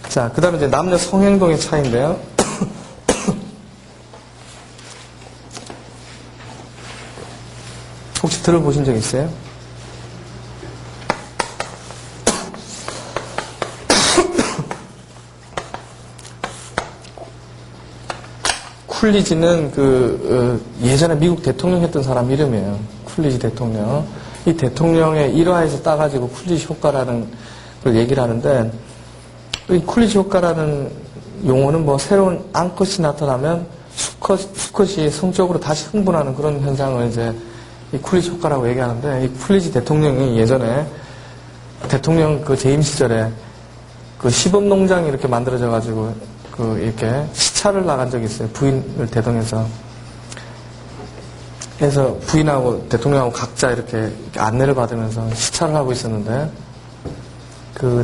자, 그 다음에 이제 남녀 성행동의 차이인데요. 혹시 들어보신 적 있어요? 쿨리지는 예전에 미국 대통령 했던 사람 이름이에요. 쿨리지 대통령. 이 대통령의 일화에서 따가지고 쿨리지 효과라는 걸 얘기를 하는데, 이 쿨리지 효과라는 용어는 뭐 새로운 암컷이 나타나면 수컷이 성적으로 다시 흥분하는 그런 현상을 이제 이 쿨리지 효과라고 얘기하는데, 이 쿨리지 대통령이 예전에 대통령 재임 시절에 시범농장이 이렇게 만들어져가지고 이렇게 시찰을 나간 적이 있어요. 부인을 대동해서. 그래서 부인하고 대통령하고 각자 이렇게 안내를 받으면서 시찰을 하고 있었는데,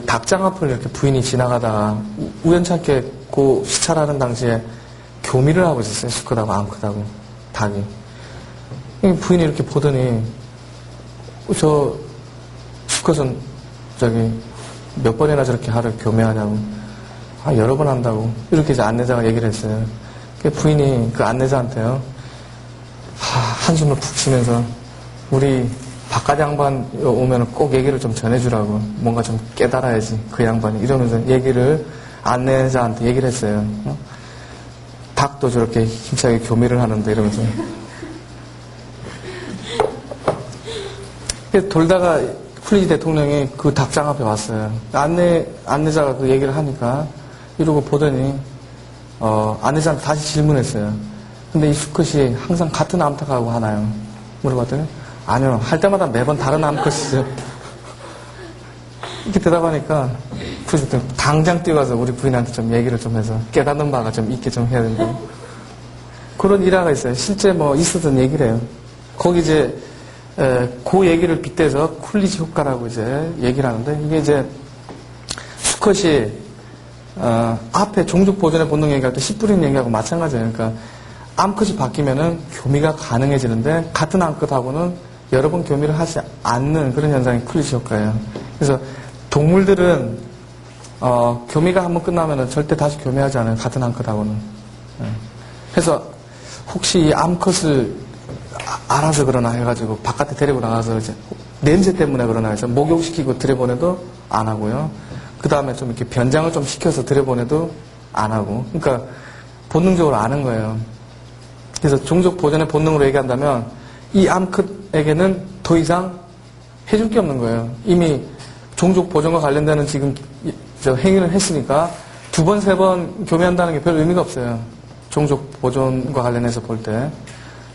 닭장 앞을 이렇게 부인이 지나가다가 우연찮게 시찰하는 당시에 교미를 하고 있었어요. 수컷하고 암컷하고 닭이. 부인이 이렇게 보더니, 저 수컷은 몇 번이나 저렇게 하루 교미하냐고. 여러 번 한다고. 이렇게 이제 안내자가 얘기를 했어요. 부인이 안내자한테요. 한숨을 푹 쉬면서, 우리 바깥 양반 오면 꼭 얘기를 좀 전해주라고. 뭔가 좀 깨달아야지, 그 양반이. 이러면서 안내자한테 얘기를 했어요. 닭도 저렇게 힘차게 교미를 하는데, 이러면서. 돌다가 쿨리지 대통령이 그 닭장 앞에 왔어요. 안내자가 그 얘기를 하니까, 이러고 보더니, 안내자한테 다시 질문했어요. 근데 이 수컷이 항상 같은 암탉하고 하나요? 물어봤더니, 아니요. 할 때마다 매번 다른 암컷이죠. 이렇게 대답하니까, 당장 뛰어가서 우리 부인한테 좀 얘기를 좀 해서 깨닫는 바가 좀 있게 좀 해야 된다고. 그런 일화가 있어요. 실제 있었던 얘기래요. 거기 이제, 그 얘기를 빗대서 쿨리지 효과라고 이제 얘기를 하는데, 이게 이제 수컷이 앞에 종족 보존의 본능 얘기할 때 씨 뿌리는 얘기하고 마찬가지예요. 그러니까 암컷이 바뀌면은 교미가 가능해지는데 같은 암컷하고는 여러 번 교미를 하지 않는 그런 현상이 쿨리지 효과예요. 그래서 동물들은 교미가 한번 끝나면은 절대 다시 교미하지 않아요. 같은 암컷하고는. 그래서 혹시 이 암컷을 알아서 그러나 해가지고 바깥에 데리고 나가서 이제 냄새 때문에 그러나 해서 목욕시키고 들여보내도 안 하고요. 그 다음에 좀 이렇게 변장을 좀 시켜서 들여보내도 안 하고. 그러니까 본능적으로 아는 거예요. 그래서 종족 보존의 본능으로 얘기한다면 이 암컷에게는 더 이상 해줄 게 없는 거예요. 이미 종족 보존과 관련되는 지금 행위를 했으니까 두 번, 세 번 교미한다는 게 별 의미가 없어요. 종족 보존과 관련해서 볼 때.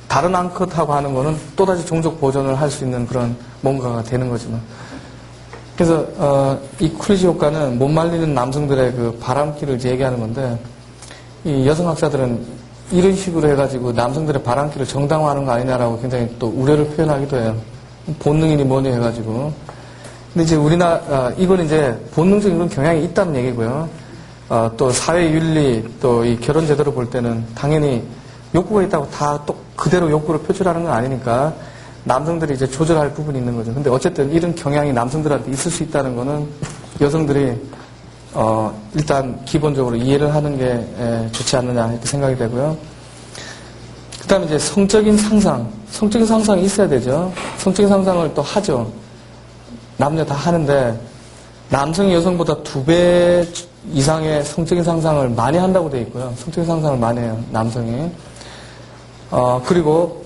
다른 암컷하고 하는 거는 또다시 종족 보존을 할 수 있는 그런 뭔가가 되는 거지만. 그래서 이 쿨리지 효과는 못 말리는 남성들의 바람기를 이제 얘기하는 건데, 이 여성학자들은 이런 식으로 해가지고 남성들의 바람기를 정당화하는 거 아니냐라고 굉장히 또 우려를 표현하기도 해요. 본능이니 뭐니 해가지고. 근데 이제 이건 이제 본능적인 그런 경향이 있다는 얘기고요. 또 사회윤리, 또 이 결혼제도를 볼 때는 당연히 욕구가 있다고 다 또 그대로 욕구를 표출하는 건 아니니까 남성들이 이제 조절할 부분이 있는 거죠. 근데 어쨌든 이런 경향이 남성들한테 있을 수 있다는 거는 여성들이 일단 기본적으로 이해를 하는 게 좋지 않느냐 이렇게 생각이 되고요. 그 다음에 이제 성적인 상상이 있어야 되죠. 성적인 상상을 또 하죠. 남녀 다 하는데 남성이 여성보다 2배 이상의 성적인 상상을 많이 한다고 돼 있고요. 성적인 상상을 많이 해요, 남성이. 그리고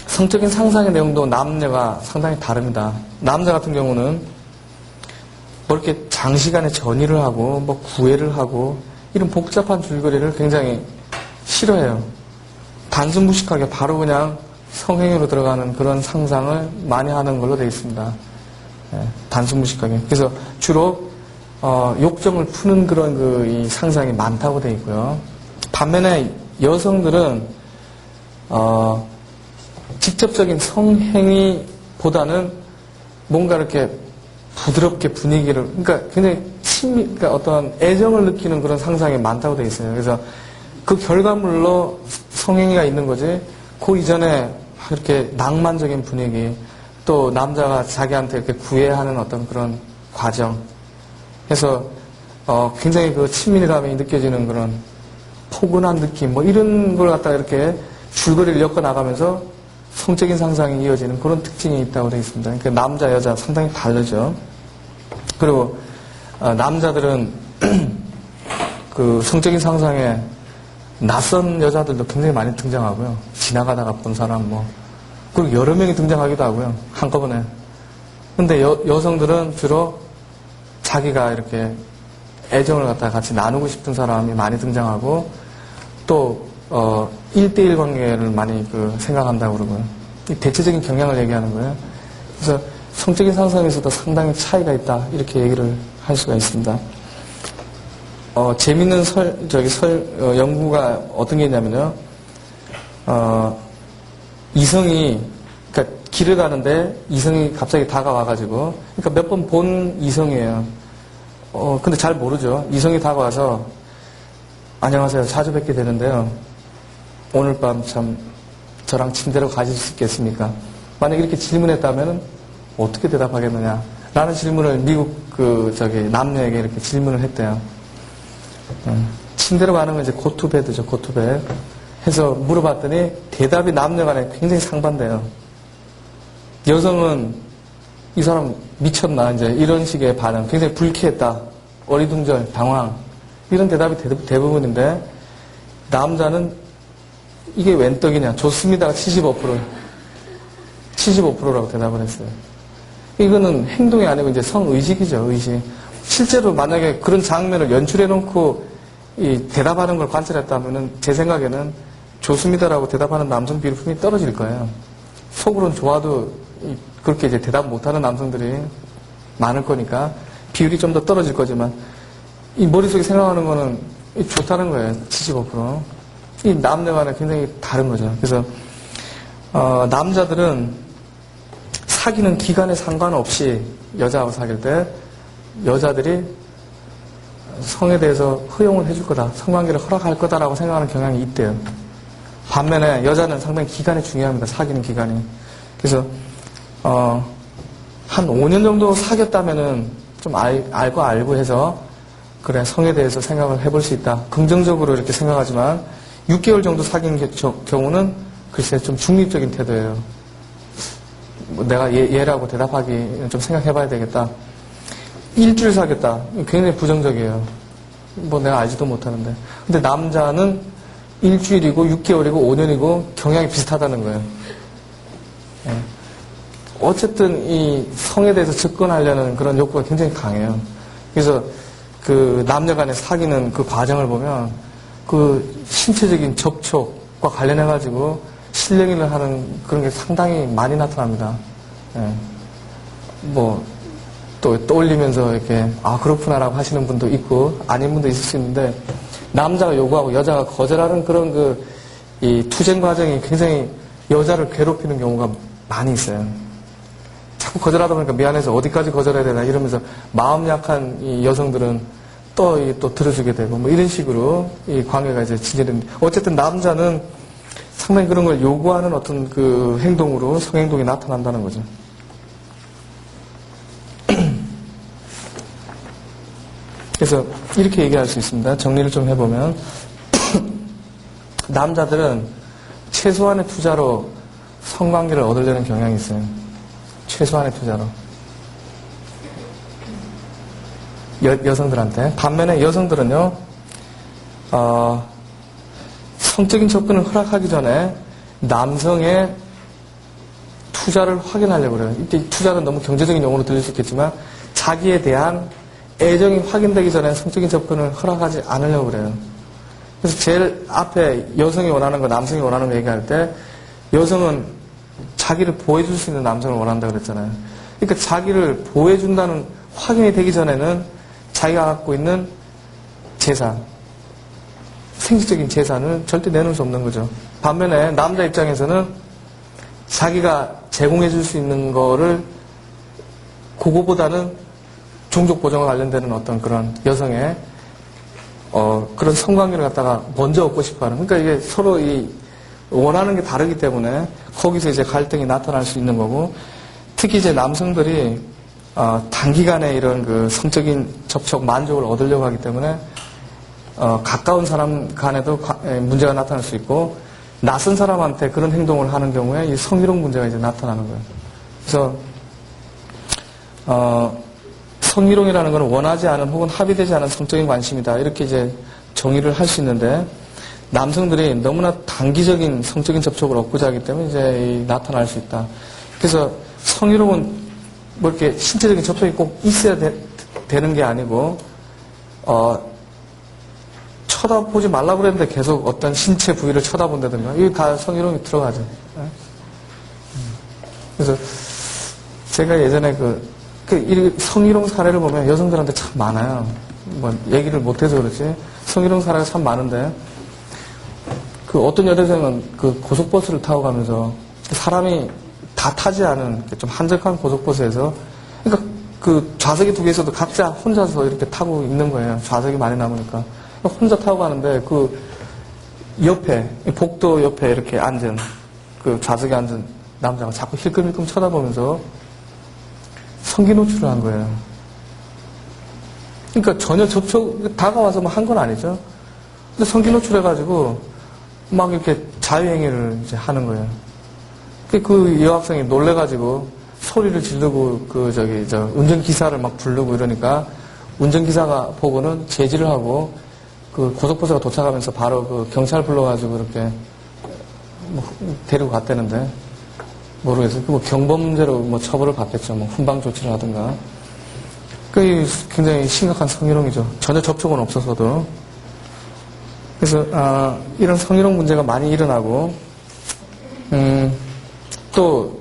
성적인 상상의 내용도 남녀가 상당히 다릅니다. 남자 같은 경우는 이렇게 장시간에 전의를 하고 구애를 하고 이런 복잡한 줄거리를 굉장히 싫어해요. 단순무식하게 바로 그냥 성행위로 들어가는 그런 상상을 많이 하는 걸로 되어 있습니다. 단순무식하게. 그래서 주로 욕정을 푸는 그런 이 상상이 많다고 되어 있고요. 반면에 여성들은 직접적인 성행위보다는 뭔가 이렇게 부드럽게 분위기를, 그러니까 굉장히 그러니까 어떤 애정을 느끼는 그런 상상이 많다고 되어 있어요. 그래서 그 결과물로 성행위가 있는 거지, 그 이전에 이렇게 낭만적인 분위기, 또 남자가 자기한테 이렇게 구애하는 어떤 그런 과정. 그래서 굉장히 그 친밀감이 느껴지는 그런 포근한 느낌, 뭐 이런 걸 갖다가 이렇게 줄거리를 엮어 나가면서 성적인 상상이 이어지는 그런 특징이 있다고 되어 있습니다. 그러니까 남자, 여자 상당히 다르죠. 그리고 남자들은 그 성적인 상상에 낯선 여자들도 굉장히 많이 등장하고요. 지나가다가 본 사람 뭐 그리고 여러 명이 등장하기도 하고요. 한꺼번에. 근데 여성들은 주로 자기가 이렇게 애정을 갖다가 같이 나누고 싶은 사람이 많이 등장하고 또 1대1 관계를 많이 생각한다고 그러고요. 이 대체적인 경향을 얘기하는 거예요. 그래서 성적인 상상에서도 상당히 차이가 있다 이렇게 얘기를 할 수가 있습니다. 재밌는 연구가 어떤 게 있냐면요. 이성이, 그러니까 길을 가는데 이성이 갑자기 다가와가지고, 그러니까 몇 번 본 이성이에요. 근데 잘 모르죠. 이성이 다가와서, 안녕하세요. 자주 뵙게 되는데요. 오늘 밤 참 저랑 침대로 가실 수 있겠습니까? 만약에 이렇게 질문했다면 어떻게 대답하겠느냐? 라는 질문을 미국 남녀에게 이렇게 질문을 했대요. 침대로 가는 건 이제 고투베드죠, 고투베드. 해서 물어봤더니 대답이 남녀 간에 굉장히 상반돼요. 여성은 이 사람 미쳤나, 이제 이런 식의 반응. 굉장히 불쾌했다. 어리둥절, 당황. 이런 대답이 대부분인데, 남자는 이게 웬 떡이냐. 좋습니다가 75%라고 대답을 했어요. 이거는 행동이 아니고 이제 성의식이죠, 의식. 실제로 만약에 그런 장면을 연출해놓고 대답하는 걸 관찰했다면은 제 생각에는 좋습니다라고 대답하는 남성 비율이 떨어질 거예요. 속으로는 좋아도 그렇게 이제 대답 못하는 남성들이 많을 거니까 비율이 좀 더 떨어질 거지만 이 머릿속에 생각하는 거는 좋다는 거예요. 75%. 이 남녀 간에 굉장히 다른 거죠. 그래서 남자들은 사귀는 기간에 상관없이 여자하고 사귈 때 여자들이 성에 대해서 허용을 해줄 거다. 성관계를 허락할 거다라고 생각하는 경향이 있대요. 반면에 여자는 상당히 기간이 중요합니다. 사귀는 기간이. 그래서 한 5년 정도 사귀었다면은 좀 알고 해서 그래 성에 대해서 생각을 해볼 수 있다. 긍정적으로 이렇게 생각하지만 6개월 정도 사귄 경우는 글쎄 좀 중립적인 태도예요. 뭐 내가 얘라고 대답하기 좀 생각해봐야 되겠다. 일주일 사귀었다. 굉장히 부정적이에요. 뭐 내가 알지도 못하는데. 근데 남자는 일주일이고 6개월이고 5년이고 경향이 비슷하다는 거예요. 예. 어쨌든 이 성에 대해서 접근하려는 그런 욕구가 굉장히 강해요. 그래서 그 남녀 간에 사귀는 그 과정을 보면 그 신체적인 접촉과 관련해가지고 실행을 하는 그런 게 상당히 많이 나타납니다. 예. 또 떠올리면서 이렇게, 그렇구나라고 하시는 분도 있고, 아닌 분도 있을 수 있는데, 남자가 요구하고 여자가 거절하는 그런 이 투쟁 과정이 굉장히 여자를 괴롭히는 경우가 많이 있어요. 자꾸 거절하다 보니까 미안해서 어디까지 거절해야 되나 이러면서 마음 약한 이 여성들은 또 들어주게 되고, 뭐 이런 식으로 이 관계가 이제 진행됩니다. 어쨌든 남자는 상당히 그런 걸 요구하는 어떤 그 행동으로 성행동이 나타난다는 거죠. 그래서 이렇게 얘기할 수 있습니다. 정리를 좀 해보면 남자들은 최소한의 투자로 성관계를 얻으려는 경향이 있어요. 최소한의 투자로. 여성들한테. 반면에 여성들은요, 성적인 접근을 허락하기 전에 남성의 투자를 확인하려고 그래요. 이때 투자는 너무 경제적인 용어로 들릴 수 있겠지만 자기에 대한 애정이 확인되기 전에 성적인 접근을 허락하지 않으려고 그래요. 그래서 제일 앞에 여성이 원하는 거, 남성이 원하는 거 얘기할 때 여성은 자기를 보호해줄 수 있는 남성을 원한다고 그랬잖아요. 그러니까 자기를 보호해준다는 확인이 되기 전에는 자기가 갖고 있는 재산, 생식적인 재산을 절대 내놓을 수 없는 거죠. 반면에 남자 입장에서는 자기가 제공해줄 수 있는 거를 그거보다는 종족 보정과 관련되는 어떤 그런 여성의 그런 성관계를 갖다가 먼저 얻고 싶어하는. 그러니까 이게 서로 원하는 게 다르기 때문에 거기서 이제 갈등이 나타날 수 있는 거고, 특히 이제 남성들이 단기간에 이런 그 성적인 접촉 만족을 얻으려고 하기 때문에 가까운 사람 간에도 문제가 나타날 수 있고 낯선 사람한테 그런 행동을 하는 경우에 이 성희롱 문제가 이제 나타나는 거예요. 그래서 성희롱이라는 것은 원하지 않은 혹은 합의되지 않은 성적인 관심이다. 이렇게 이제 정의를 할 수 있는데 남성들이 너무나 단기적인 성적인 접촉을 얻고자 하기 때문에 이제 나타날 수 있다. 그래서 성희롱은 뭐 이렇게 신체적인 접촉이 꼭 있어야 되는 게 아니고 쳐다보지 말라고 그랬는데 계속 어떤 신체 부위를 쳐다본다든가 이게 다 성희롱이 들어가죠. 그래서 제가 예전에 이 성희롱 사례를 보면 여성들한테 참 많아요. 뭐 얘기를 못해서 그렇지 성희롱 사례가 참 많은데 그 어떤 여대생은 그 고속버스를 타고 가면서 사람이 다 타지 않은 좀 한적한 고속버스에서 그러니까 그 좌석이 두 개 있어도 각자 혼자서 이렇게 타고 있는 거예요. 좌석이 많이 남으니까 혼자 타고 가는데 그 옆에 복도 옆에 이렇게 앉은 그 좌석에 앉은 남자가 자꾸 힐끔힐끔 쳐다보면서 성기 노출을 한 거예요. 그러니까 전혀 다가와서 뭐 한 건 아니죠. 근데 성기 노출해가지고 막 이렇게 자유행위를 이제 하는 거예요. 그 여학생이 놀래가지고 소리를 지르고 운전기사를 막 부르고 이러니까 운전기사가 보고는 제지를 하고 그 고속버스가 도착하면서 바로 그 경찰 불러가지고 이렇게 뭐 데리고 갔다는데 모르겠어요. 뭐 경범죄로 뭐 처벌을 받겠죠. 뭐 훈방 조치를 하든가. 그 굉장히 심각한 성희롱이죠. 전혀 접촉은 없어서도. 그래서 이런 성희롱 문제가 많이 일어나고 또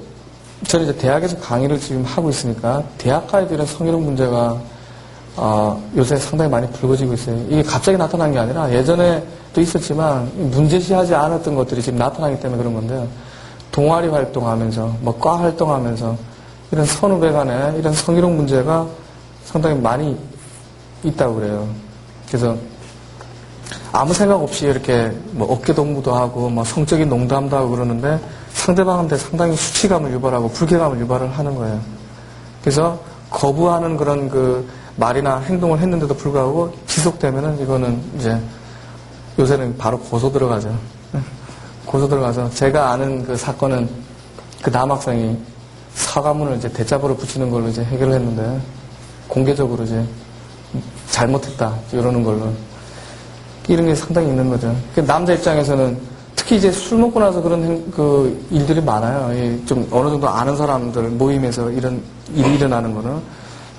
저는 이제 대학에서 강의를 지금 하고 있으니까 대학가에도 이런 성희롱 문제가 요새 상당히 많이 불거지고 있어요. 이게 갑자기 나타난 게 아니라 예전에도 있었지만 문제시하지 않았던 것들이 지금 나타나기 때문에 그런 건데요. 동아리 활동하면서 뭐 과 활동하면서 이런 선후배 간에 이런 성희롱 문제가 상당히 많이 있다고 그래요. 그래서 아무 생각 없이 이렇게 뭐 어깨동무도 하고 뭐 성적인 농담도 하고 그러는데 상대방한테 상당히 수치감을 유발하고 불쾌감을 유발을 하는 거예요. 그래서 거부하는 그런 그 말이나 행동을 했는데도 불구하고 지속되면은 이거는 이제 요새는 바로 고소 들어가죠. 고소 들어가서 제가 아는 그 사건은 그 남학생이 사과문을 이제 대자보로 붙이는 걸로 이제 해결을 했는데 공개적으로 이제 잘못했다 이러는 걸로 이런 게 상당히 있는 거죠. 남자 입장에서는 특히 이제 술 먹고 나서 그런 그 일들이 많아요. 좀 어느 정도 아는 사람들 모임에서 이런 일이 일어나는 거는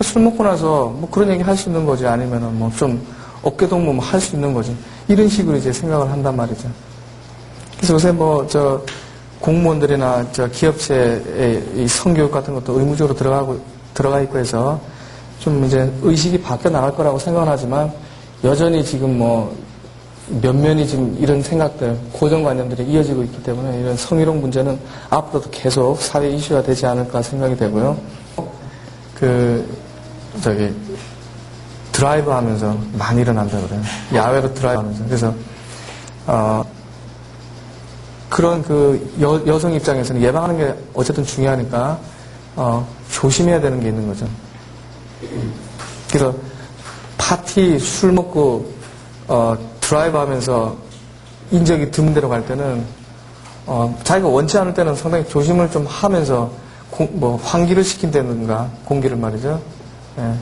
술 먹고 나서 뭐 그런 얘기 할 수 있는 거지 아니면은 뭐 좀 어깨동무 할 수 있는 거지 이런 식으로 이제 생각을 한단 말이죠. 그래서 요새 뭐 공무원들이나 기업체의 이 성교육 같은 것도 의무적으로 들어가 있고 해서 좀 이제 의식이 바뀌어 나갈 거라고 생각은 하지만 여전히 지금 뭐 면면이 지금 이런 생각들, 고정관념들이 이어지고 있기 때문에 이런 성희롱 문제는 앞으로도 계속 사회 이슈가 되지 않을까 생각이 되고요. 드라이브 하면서 많이 일어난다 그래요. 야외로 드라이브 하면서. 그래서, 그런 여성 입장에서는 예방하는 게 어쨌든 중요하니까, 조심해야 되는 게 있는 거죠. 그래서 파티, 술 먹고, 드라이브 하면서 인적이 드문 데로 갈 때는, 자기가 원치 않을 때는 상당히 조심을 좀 하면서, 환기를 시킨다든가, 공기를 말이죠. 예.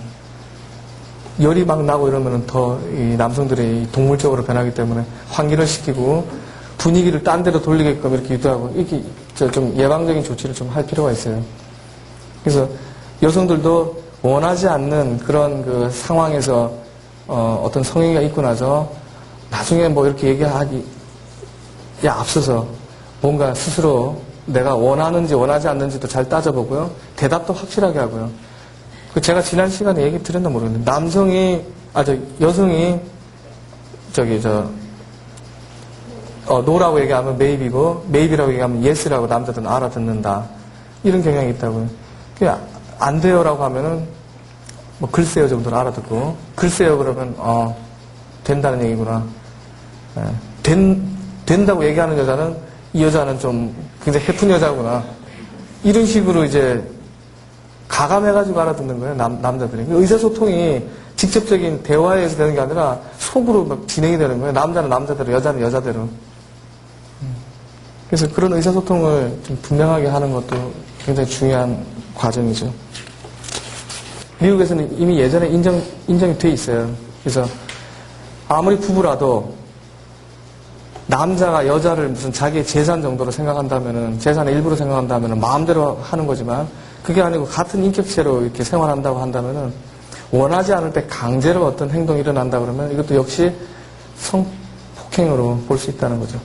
열이 막 나고 이러면은 더 이 남성들이 동물적으로 변하기 때문에 환기를 시키고, 분위기를 딴 데로 돌리게끔 이렇게 유도하고, 이렇게 좀 예방적인 조치를 좀 할 필요가 있어요. 그래서 여성들도 원하지 않는 그런 그 상황에서 어떤 성행위가 있고 나서 나중에 뭐 이렇게 얘기하기에 앞서서 뭔가 스스로 내가 원하는지 원하지 않는지도 잘 따져보고요. 대답도 확실하게 하고요. 제가 지난 시간에 얘기 드렸나 모르겠는데 여성이 no라고 얘기하면 maybe고 maybe라고 얘기하면 yes라고 남자들은 알아듣는다. 이런 경향이 있다고요. 안 돼요라고 하면은 뭐 글쎄요 정도는 알아듣고 글쎄요 그러면 된다는 얘기구나. 된다고 얘기하는 여자는 이 여자는 좀 굉장히 해픈 여자구나. 이런 식으로 이제 가감해가지고 알아듣는 거예요, 남자들이. 의사소통이 직접적인 대화에 의해서 되는 게 아니라 속으로 막 진행이 되는 거예요. 남자는 남자대로, 여자는 여자대로. 그래서 그런 의사소통을 좀 분명하게 하는 것도 굉장히 중요한 과정이죠. 미국에서는 이미 예전에 인정이 돼 있어요. 그래서 아무리 부부라도 남자가 여자를 무슨 자기의 재산 정도로 생각한다면은, 재산의 일부로 생각한다면은 마음대로 하는 거지만, 그게 아니고 같은 인격체로 이렇게 생활한다고 한다면은, 원하지 않을 때 강제로 어떤 행동이 일어난다 그러면 이것도 역시 성폭행으로 볼 수 있다는 거죠.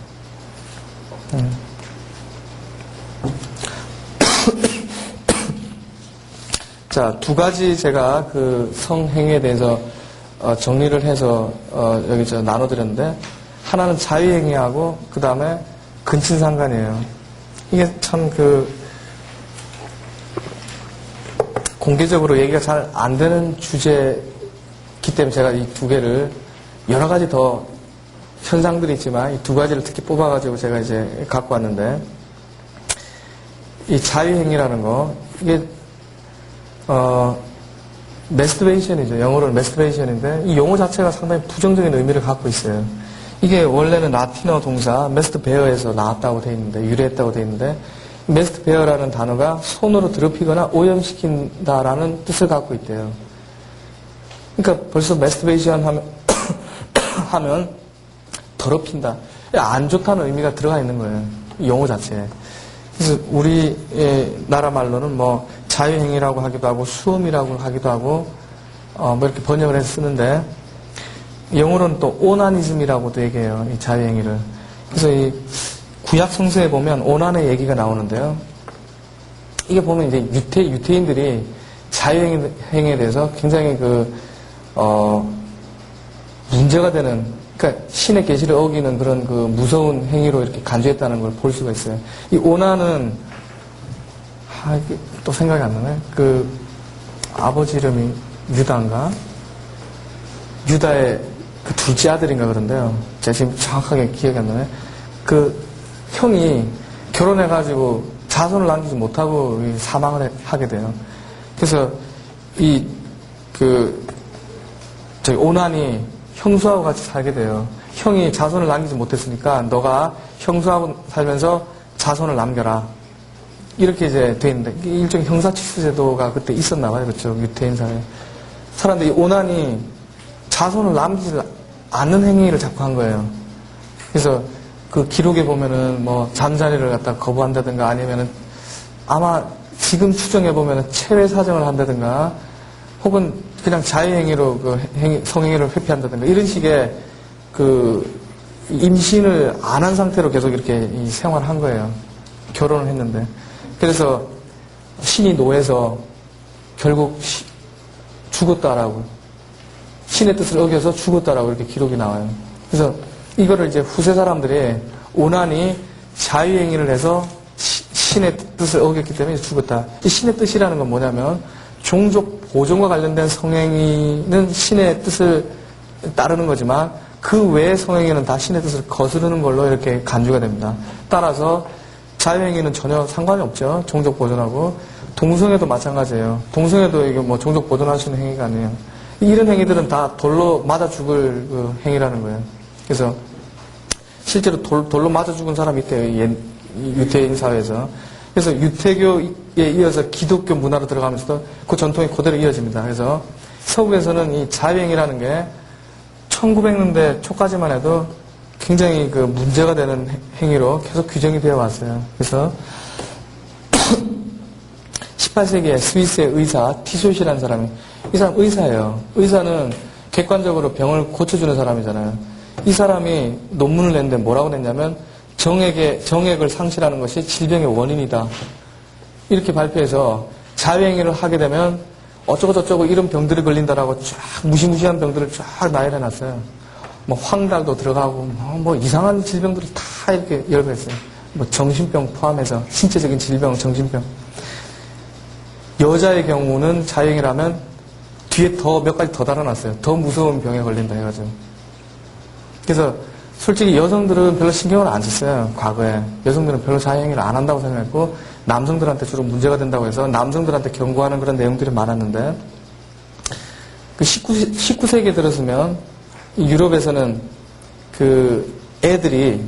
자, 두 가지 제가 그 성행위에 대해서 정리를 해서 여기 나눠드렸는데, 하나는 자유행위하고 그 다음에 근친상간이에요. 이게 참 공개적으로 얘기가 잘 안 되는 주제이기 때문에 제가 이 두 개를, 여러 가지 더 현상들이 있지만 이 두 가지를 특히 뽑아가지고 제가 이제 갖고 왔는데, 이 자유행위라는 거, 이게 매스터베이션이죠. 영어로는 매스터베이션인데 이 용어 자체가 상당히 부정적인 의미를 갖고 있어요. 이게 원래는 라틴어 동사 매스터베어에서 나왔다고 돼 있는데, 유래했다고 돼 있는데, 매스터베어라는 단어가 손으로 더럽히거나 오염시킨다라는 뜻을 갖고 있대요. 그러니까 벌써 매스터베이션 하면 더럽힌다, 안 좋다는 의미가 들어가 있는 거예요. 이 용어 자체에. 그래서 우리 나라 말로는 뭐 자유행위라고 하기도 하고 수음이라고 하기도 하고 뭐 이렇게 번역을 해서 쓰는데, 영어로는 또 오나니즘이라고도 얘기해요, 이 자유행위를. 그래서 이 구약 성서에 보면 오난의 얘기가 나오는데요. 이게 보면 이제 유태인들이 자유행위에 대해서 굉장히 문제가 되는, 그러니까 신의 계시를 어기는 그런 무서운 행위로 이렇게 간주했다는 걸 볼 수가 있어요. 이 오난은 이게 또 생각이 안 나네. 아버지 이름이 유다인가? 유다의 둘째 아들인가 그런데요. 제가 지금 정확하게 기억이 안 나네. 형이 결혼해가지고 자손을 남기지 못하고 사망을 하게 돼요. 그래서 저희 오난이 형수하고 같이 살게 돼요. 형이 자손을 남기지 못했으니까 너가 형수하고 살면서 자손을 남겨라. 이렇게 이제 돼 있는데, 일종의 형사치수제도가 그때 있었나 봐요. 그렇죠. 유태인 사회에. 그런데 이 오난이 자손을 남기지 않는 행위를 자꾸 한 거예요. 그래서 그 기록에 보면은 뭐 잠자리를 갖다 거부한다든가, 아니면은 아마 지금 추정해 보면은 체외 사정을 한다든가, 혹은 그냥 자유행위로 성행위를 회피한다든가, 이런 식의 임신을 안 한 상태로 계속 이렇게 생활을 한 거예요. 결혼을 했는데. 그래서 신이 노해서 결국 죽었다라고, 신의 뜻을 어겨서 죽었다라고 이렇게 기록이 나와요. 그래서 이거를 이제 후세 사람들이 오난이 자유행위를 해서 신의 뜻을 어겼기 때문에 죽었다. 이 신의 뜻이라는 건 뭐냐면, 종족 보존과 관련된 성행위는 신의 뜻을 따르는 거지만 그 외의 성행위는 다 신의 뜻을 거스르는 걸로 이렇게 간주가 됩니다. 따라서 자유행위는 전혀 상관이 없죠. 종족 보존하고. 동성애도 마찬가지예요. 동성애도 이게 뭐 종족 보존할 수 있는 행위가 아니에요. 이런 행위들은 다 돌로 맞아 죽을 행위라는 거예요. 그래서 실제로 돌로 맞아 죽은 사람이 있대요. 유태인 사회에서. 그래서 유태교에 이어서 기독교 문화로 들어가면서도 그 전통이 그대로 이어집니다. 그래서 서구에서는 이 자유행위라는 게 1900년대 초까지만 해도 굉장히 문제가 되는 행위로 계속 규정이 되어 왔어요. 그래서 18세기에 스위스의 의사 티쇼시라는 사람이, 이 사람 의사예요. 의사는 객관적으로 병을 고쳐주는 사람이잖아요. 이 사람이 논문을 냈는데 뭐라고 냈냐면, 정액을 상실하는 것이 질병의 원인이다. 이렇게 발표해서 자유행위를 하게 되면 어쩌고저쩌고 이런 병들이 걸린다라고 쫙 무시무시한 병들을 쫙 나열해놨어요. 뭐 황달도 들어가고 뭐 이상한 질병들을 다 이렇게 열거했어요. 뭐 정신병 포함해서 신체적인 질병, 정신병. 여자의 경우는 자유행위라면 뒤에 몇 가지 더 달아놨어요. 더 무서운 병에 걸린다 해가지고. 그래서 솔직히 여성들은 별로 신경을 안 썼어요. 과거에. 여성들은 별로 자유행위를 안 한다고 생각했고, 남성들한테 주로 문제가 된다고 해서 남성들한테 경고하는 그런 내용들이 많았는데 그 19세기에 들어서면 유럽에서는 그 애들이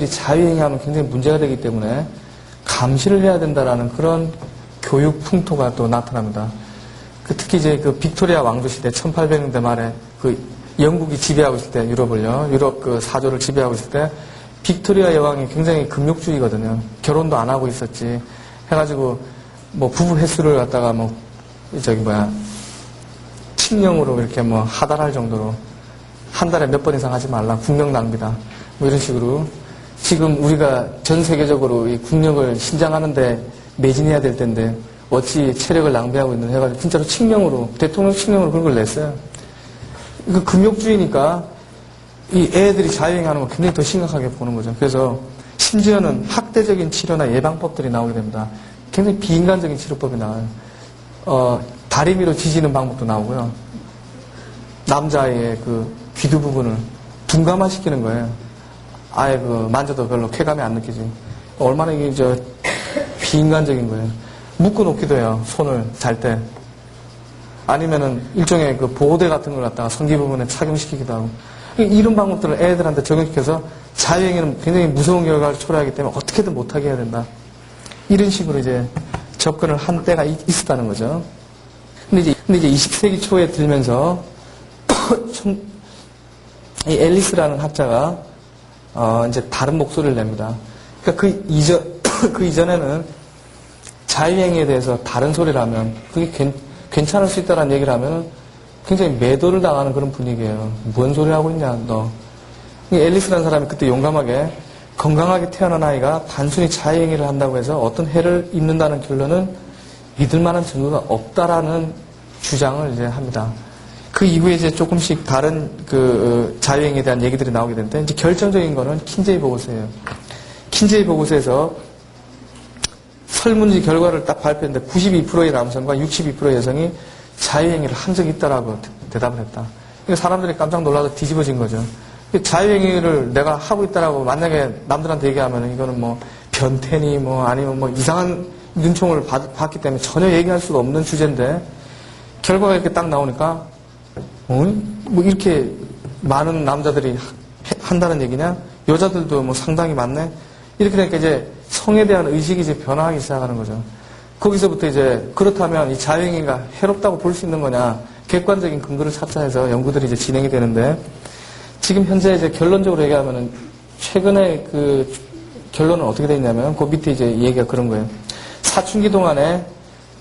자유행위하면 굉장히 문제가 되기 때문에 감시를 해야 된다라는 그런 교육 풍토가 또 나타납니다. 특히 이제 그 빅토리아 왕조 시대 1800년대 말에 그 영국이 지배하고 있을 때 유럽 그 사조를 지배하고 있을 때 빅토리아 여왕이 굉장히 금욕주의거든요. 결혼도 안 하고 있었지. 해가지고 뭐 부부 횟수를 갖다가 칙령으로 이렇게 뭐 하달할 정도로 한 달에 몇 번 이상 하지 말라. 국력 낭비다. 뭐 이런 식으로 지금 우리가 전 세계적으로 이 국력을 신장하는데 매진해야 될 텐데 어찌 체력을 낭비하고 있는 해가지고 진짜로 칙령으로 대통령 칙령으로 그런 걸 냈어요. 그 금욕주의니까 이 애들이 자유행위하는 거 굉장히 더 심각하게 보는 거죠. 그래서 심지어는 학대적인 치료나 예방법들이 나오게 됩니다. 굉장히 비인간적인 치료법이 나와요. 다리미로 지지는 방법도 나오고요. 남자의 그 귀두 부분을 둔감화시키는 거예요. 아예 그 만져도 별로 쾌감이 안 느끼지. 얼마나 이게 비인간적인 거예요. 묶어놓기도 해요. 손을 잘 때. 아니면은 일종의 그 보호대 같은 걸 갖다가 성기 부분에 착용시키기도 하고. 이런 방법들을 애들한테 적용시켜서 자유행위는 굉장히 무서운 결과를 초래하기 때문에 어떻게든 못하게 해야 된다. 이런 식으로 이제 접근을 한 때가 있었다는 거죠. 근데 이제 20세기 초에 들면서 이 앨리스라는 학자가 이제 다른 목소리를 냅니다. 그러니까 그 이전에는 자유행위에 대해서 다른 소리를 하면 그게 괜찮을 수 있다는 얘기를 하면 굉장히 매도를 당하는 그런 분위기예요. 뭔 소리 하고 있냐 너. 앨리스라는 사람이 그때 용감하게 건강하게 태어난 아이가 단순히 자유행위를 한다고 해서 어떤 해를 입는다는 결론은 믿을 만한 증거가 없다라는 주장을 이제 합니다. 그 이후에 이제 조금씩 다른 그 자유행위에 대한 얘기들이 나오게 되는데 이제 결정적인 거는 킨제이 보고서예요. 킨제이 보고서에서 설문지 결과를 딱 발표했는데 92%의 남성과 62%의 여성이 자유행위를 한 적이 있다라고 대답을 했다. 그러니까 사람들이 깜짝 놀라서 뒤집어진 거죠. 자유행위를 내가 하고 있다라고 만약에 남들한테 얘기하면 이거는 뭐 변태니 뭐 아니면 뭐 이상한 눈총을 받기 때문에 전혀 얘기할 수가 없는 주제인데 결과가 이렇게 딱 나오니까 뭐 이렇게 많은 남자들이 한다는 얘기냐? 여자들도 뭐 상당히 많네? 이렇게 되니까 이제 성에 대한 의식이 이제 변화하기 시작하는 거죠. 거기서부터 이제 그렇다면 이 자유행위가 해롭다고 볼 수 있는 거냐? 객관적인 근거를 찾자 해서 연구들이 이제 진행이 되는데 지금 현재 이제 결론적으로 얘기하면은 최근에 그 결론은 어떻게 되어 있냐면 그 밑에 이제 얘기가 그런 거예요. 사춘기 동안에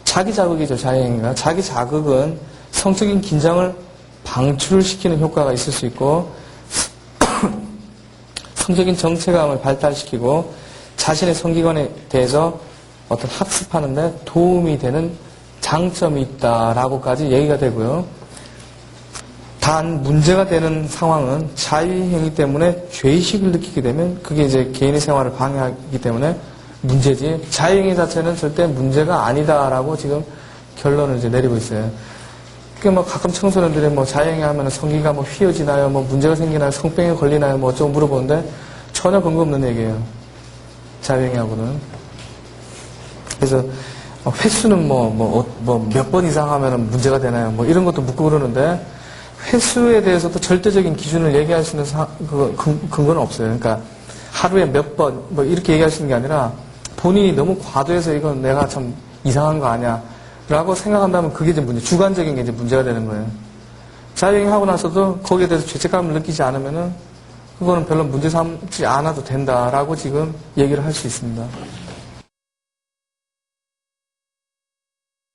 자기 자극이죠, 자유행위가. 자기 자극은 성적인 긴장을 방출시키는 효과가 있을 수 있고 성적인 정체감을 발달시키고 자신의 성기관에 대해서 어떤 학습하는 데 도움이 되는 장점이 있다라고까지 얘기가 되고요. 단 문제가 되는 상황은 자유행위 때문에 죄의식을 느끼게 되면 그게 이제 개인의 생활을 방해하기 때문에 문제지 자유행위 자체는 절대 문제가 아니다라고 지금 결론을 이제 내리고 있어요. 뭐 가끔 청소년들이 뭐 자유행위 하면 성기가 뭐 휘어지나요? 뭐 문제가 생기나요? 성병에 걸리나요? 뭐 어쩌고 물어보는데 전혀 근거 없는 얘기예요. 자유행위하고는. 그래서 횟수는 몇 번 이상 하면 문제가 되나요? 뭐 이런 것도 묻고 그러는데 횟수에 대해서도 절대적인 기준을 얘기할 수 있는 근거는 없어요. 그러니까 하루에 몇 번 뭐 이렇게 얘기할 수 있는 게 아니라 본인이 너무 과도해서 이건 내가 참 이상한 거 아니야 라고 생각한다면 그게 이제 주관적인 게 이제 문제가 되는 거예요. 자유행위 하고 나서도 거기에 대해서 죄책감을 느끼지 않으면은 그거는 별로 문제 삼지 않아도 된다라고 지금 얘기를 할 수 있습니다.